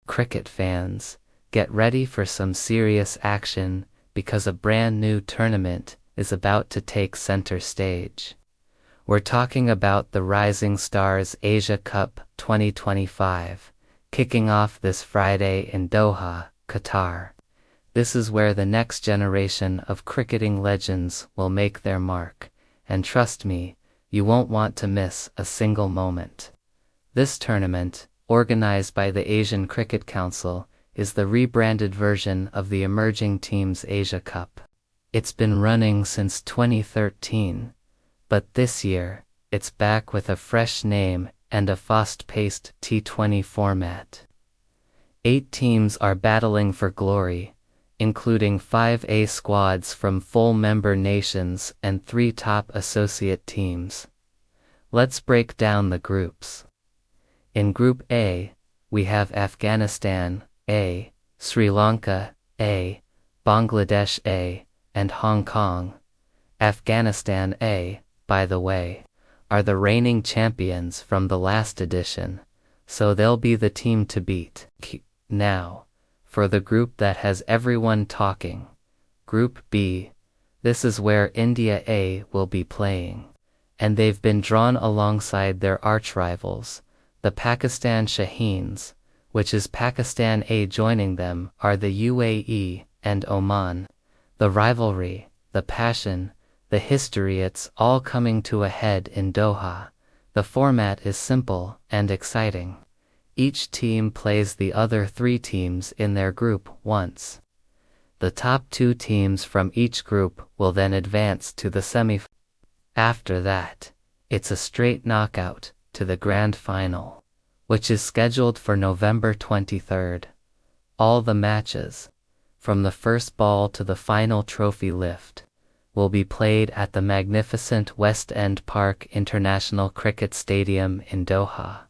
Cricket fans, get ready for some serious action because a brand new tournament is about to take center stage. We're talking about the Rising Stars Asia Cup 2025, kicking off this Friday in Doha, Qatar. This is where the next generation of cricketing legends will make their mark, and trust me, you won't want to miss a single moment. This tournament, organized by the Asian Cricket Council, is the rebranded version of the Emerging Teams Asia Cup. It's been running since 2013, but this year, it's back with a fresh name and a fast-paced T20 format. 8 teams are battling for glory, including 5 A squads from full member nations and 3 top associate teams. Let's break down the groups. In Group A, we have Afghanistan A, Sri Lanka A, Bangladesh A, and Hong Kong. Afghanistan A, by the way, are the reigning champions from the last edition, so they'll be the team to beat. Now, for the group that has everyone talking, Group B, this is where India A will be playing, and they've been drawn alongside their archrivals, the Pakistan Shaheens, which is Pakistan A. Joining them are the UAE and Oman. The rivalry, the passion, the history, it's all coming to a head in Doha. The format is simple and exciting. Each team plays the other 3 teams in their group once. The top 2 teams from each group will then advance to the semi-finals. After that, it's a straight knockout to the grand final, which is scheduled for November 23rd. All the matches, from the first ball to the final trophy lift, will be played at the magnificent West End Park International Cricket Stadium in Doha.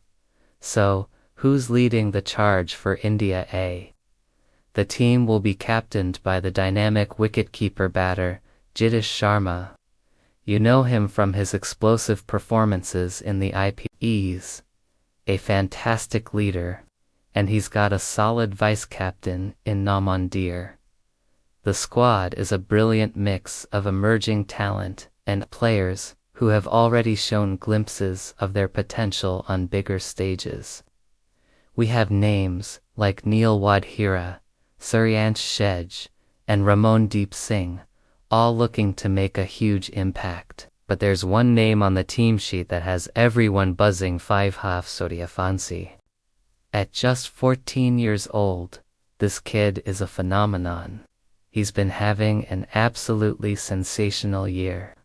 So, who's leading the charge for India A? The team will be captained by the dynamic wicketkeeper-batter, Jitesh Sharma. You know him from his explosive performances in the IPLs. A fantastic leader, and he's got a solid vice-captain in Namandir. The squad is a brilliant mix of emerging talent and players who have already shown glimpses of their potential on bigger stages. We have names like Neil Wadhira, Suryansh Shedge, and Ramondeep Singh, all looking to make a huge impact. But there's one name on the team sheet that has everyone buzzing: Vaibhav Suryavanshi. At just 14 years old, this kid is a phenomenon. He's been having an absolutely sensational year.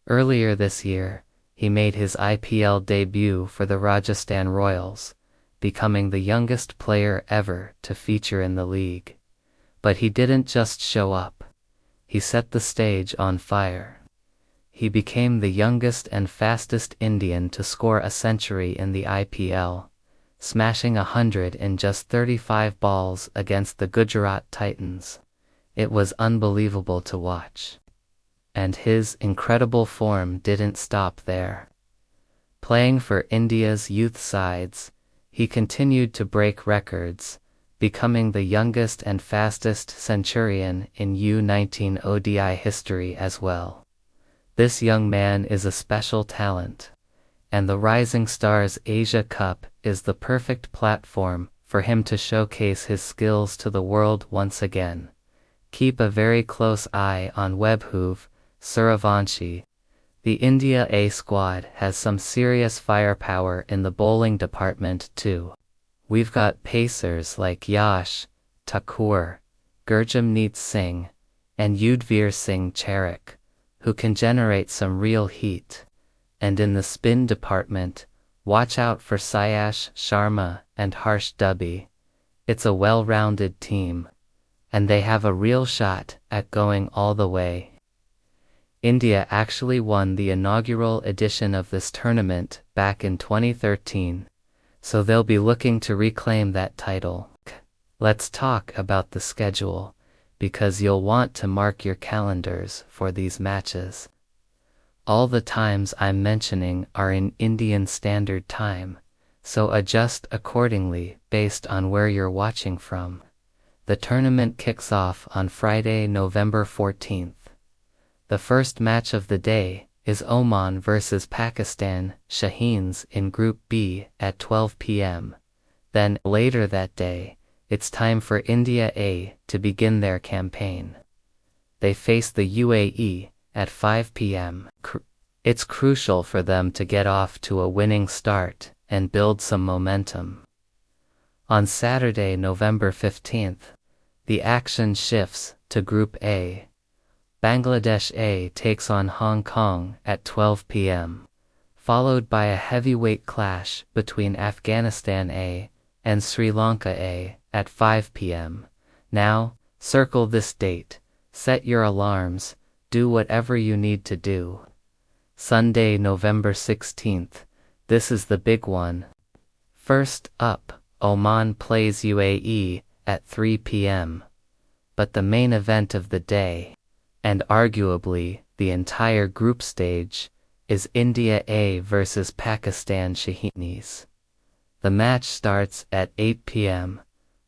Earlier this year, he made his IPL debut for the Rajasthan Royals, becoming the youngest player ever to feature in the league. But he didn't just show up. He set the stage on fire. He became the youngest and fastest Indian to score a century in the IPL, smashing 100 in just 35 balls against the Gujarat Titans. It was unbelievable to watch. And his incredible form didn't stop there. Playing for India's youth sides, he continued to break records, becoming the youngest and fastest centurion in U19 ODI history as well. This young man is a special talent, and the Rising Stars Asia Cup is the perfect platform for him to showcase his skills to the world once again. Keep a very close eye on Vaibhav Suryavanshi. The India A squad has some serious firepower in the bowling department too. We've got pacers like Yash Thakur, Gurjamneet Singh, and Yudhvir Singh Charak, who can generate some real heat. And in the spin department, watch out for Suyash Sharma and Harsh Dubey. It's a well-rounded team, and they have a real shot at going all the way. India actually won the inaugural edition of this tournament back in 2013, so they'll be looking to reclaim that title. Let's talk about the schedule, because you'll want to mark your calendars for these matches. All the times I'm mentioning are in Indian Standard Time, so adjust accordingly based on where you're watching from. The tournament kicks off on Friday, November 14th. The first match of the day is Oman versus Pakistan, Shaheens in Group B at 12 p.m. Then, later that day, it's time for India A to begin their campaign. They face the UAE at 5 p.m. It's crucial for them to get off to a winning start and build some momentum. On Saturday, November 15th, the action shifts to Group A. Bangladesh A takes on Hong Kong at 12 p.m., followed by a heavyweight clash between Afghanistan A and Sri Lanka A at 5 p.m. Now, circle this date, set your alarms, do whatever you need to do. Sunday, November 16th, this is the big one. First up, Oman plays UAE at 3 p.m. But the main event of the day, and arguably the entire group stage, is India A versus Pakistan Shaheens. The match starts at 8 p.m.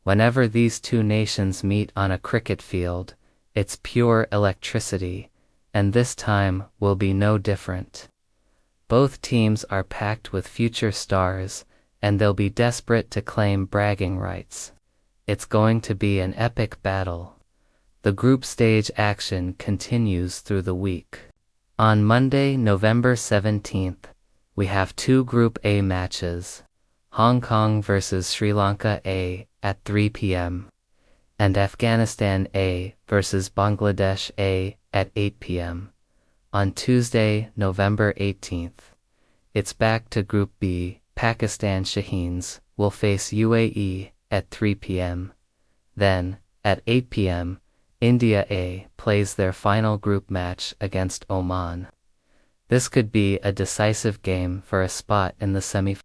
Whenever these two nations meet on a cricket field, it's pure electricity, and this time will be no different. Both teams are packed with future stars, and they'll be desperate to claim bragging rights. It's going to be an epic battle. The group stage action continues through the week. On Monday, November 17th, we have two Group A matches, Hong Kong versus Sri Lanka A at 3 p.m. and Afghanistan A versus Bangladesh A at 8 p.m. On Tuesday, November 18th, it's back to Group B. Pakistan Shaheens will face UAE at 3 p.m. Then, at 8 p.m., India A plays their final group match against Oman. This could be a decisive game for a spot in the semi-finals.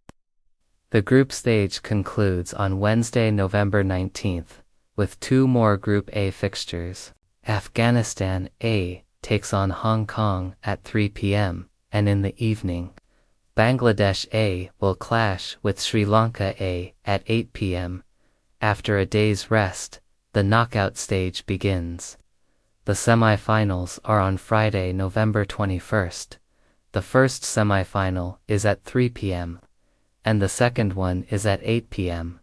The group stage concludes on Wednesday, November 19th, with two more Group A fixtures. Afghanistan A takes on Hong Kong at 3 p.m., and in the evening, Bangladesh A will clash with Sri Lanka A at 8 p.m. After a day's rest, the knockout stage begins. The semi-finals are on Friday, November 21st. The first semi-final is at 3 p.m., and the second one is at 8 p.m.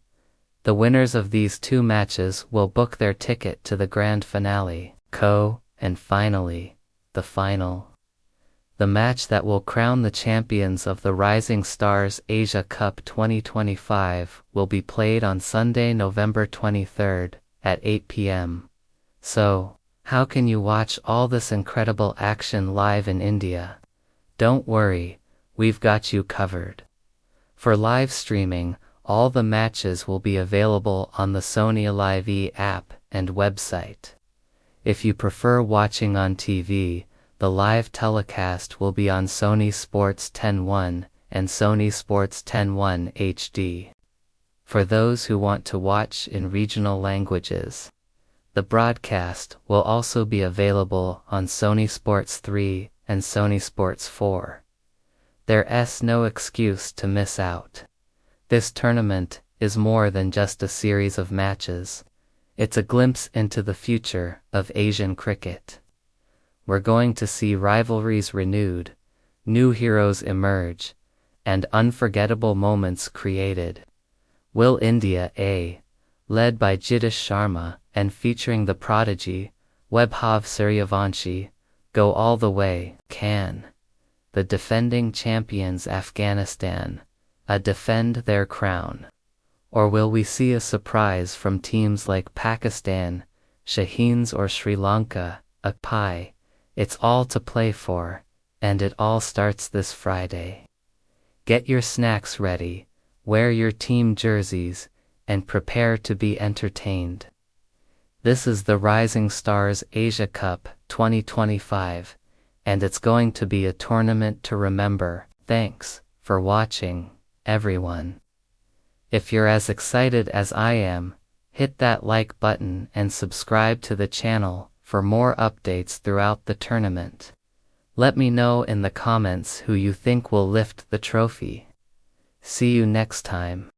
The winners of these two matches will book their ticket to the grand finale, and finally, the final. The match that will crown the champions of the Rising Stars Asia Cup 2025 will be played on Sunday, November 23rd, at 8 p.m. So, how can you watch all this incredible action live in India? Don't worry, we've got you covered. For live streaming, all the matches will be available on the Sony Live app and website. If you prefer watching on TV, the live telecast will be on Sony Sports 10.1 and Sony Sports 10.1 HD. For those who want to watch in regional languages, the broadcast will also be available on Sony Sports 3 and Sony Sports 4. There's no excuse to miss out. This tournament is more than just a series of matches. It's a glimpse into the future of Asian cricket. We're going to see rivalries renewed, new heroes emerge, and unforgettable moments created. Will India A, led by Jitesh Sharma and featuring the prodigy, Vaibhav Suryavanshi, go all the way? Can the defending champions Afghanistan defend their crown? Or will we see a surprise from teams like Pakistan, Shaheens or Sri Lanka? It's all to play for, and it all starts this Friday. Get your snacks ready, wear your team jerseys, and prepare to be entertained. This is the Rising Stars Asia Cup 2025, and it's going to be a tournament to remember. Thanks for watching, everyone. If you're as excited as I am, hit that like button and subscribe to the channel for more updates throughout the tournament. Let me know in the comments who you think will lift the trophy. See you next time.